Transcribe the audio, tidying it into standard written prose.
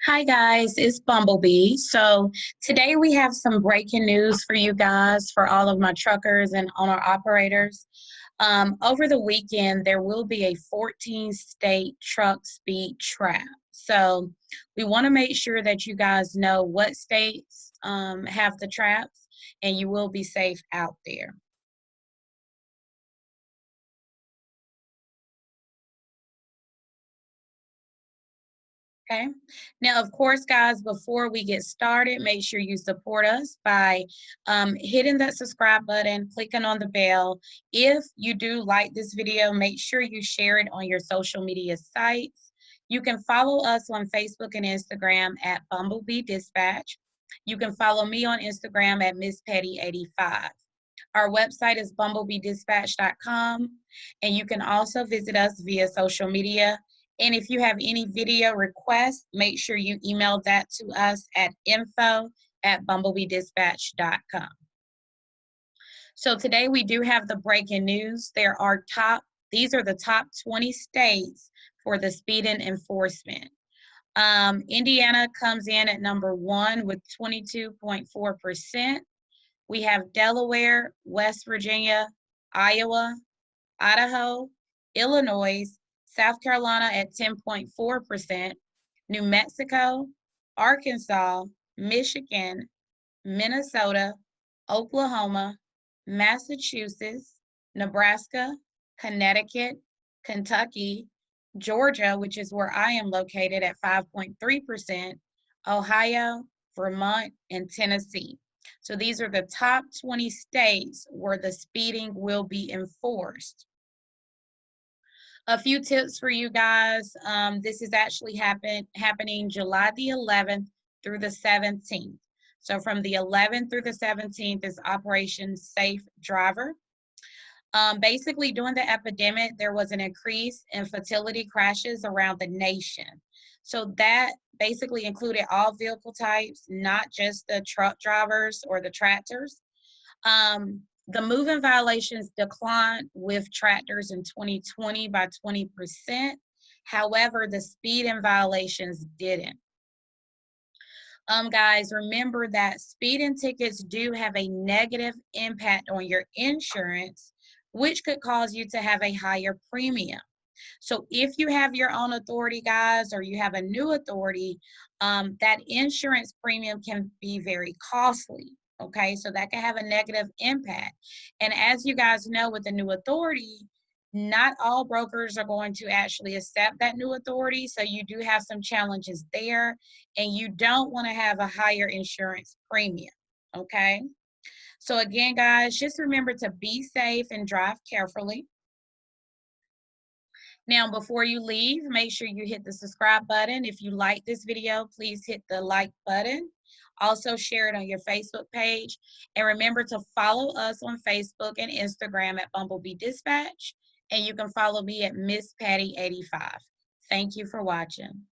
Hi guys, it's Bumblebee. So today we have some breaking news for you guys, for all of my truckers and owner operators. Over the weekend, there will be a 14-state truck speed trap. So we want to make sure that you guys know what states have the traps, and you will be safe out there. Okay. Now, of course, guys, before we get started, make sure you support us by hitting that subscribe button, clicking on the bell. If you do like this video, make sure you share it on your social media sites. You can follow us on Facebook and Instagram at Bumblebee Dispatch. You can follow me on Instagram at Miss Petty85. Our website is bumblebeedispatch.com, and you can also visit us via social media. And if you have any video requests, make sure you email that to us at info@bumblebeedispatch.com. So today we do have the breaking news. These are the top 20 states for the speeding enforcement. Indiana comes in at number 1 with 22.4%. We have Delaware, West Virginia, Iowa, Idaho, Illinois, South Carolina at 10.4%, New Mexico, Arkansas, Michigan, Minnesota, Oklahoma, Massachusetts, Nebraska, Connecticut, Kentucky, Georgia, which is where I am located at 5.3%, Ohio, Vermont, and Tennessee. So these are the top 20 states where the speeding will be enforced. A few tips for you guys. This is actually happening July the 11th through the 17th. So from the 11th through the 17th is Operation Safe Driver. Basically, during the epidemic, there was an increase in fatality crashes around the nation. So that basically included all vehicle types, not just the truck drivers or the tractors. The moving violations declined with tractors in 2020 by 20%. However, the speeding violations didn't. Guys, remember that speeding tickets do have a negative impact on your insurance, which could cause you to have a higher premium. So if you have your own authority, guys, or you have a new authority, that insurance premium can be very costly. Okay, so that can have a negative impact. And as you guys know, with the new authority, not all brokers are going to actually accept that new authority. So you do have some challenges there, and you don't want to have a higher insurance premium. Okay, so again, guys, just remember to be safe and drive carefully. Now, before you leave, make sure you hit the subscribe button. If you like this video, please hit the like button. Also, share it on your Facebook page. And remember to follow us on Facebook and Instagram at Bumblebee Dispatch. And you can follow me at Miss Patty 85. Thank you for watching.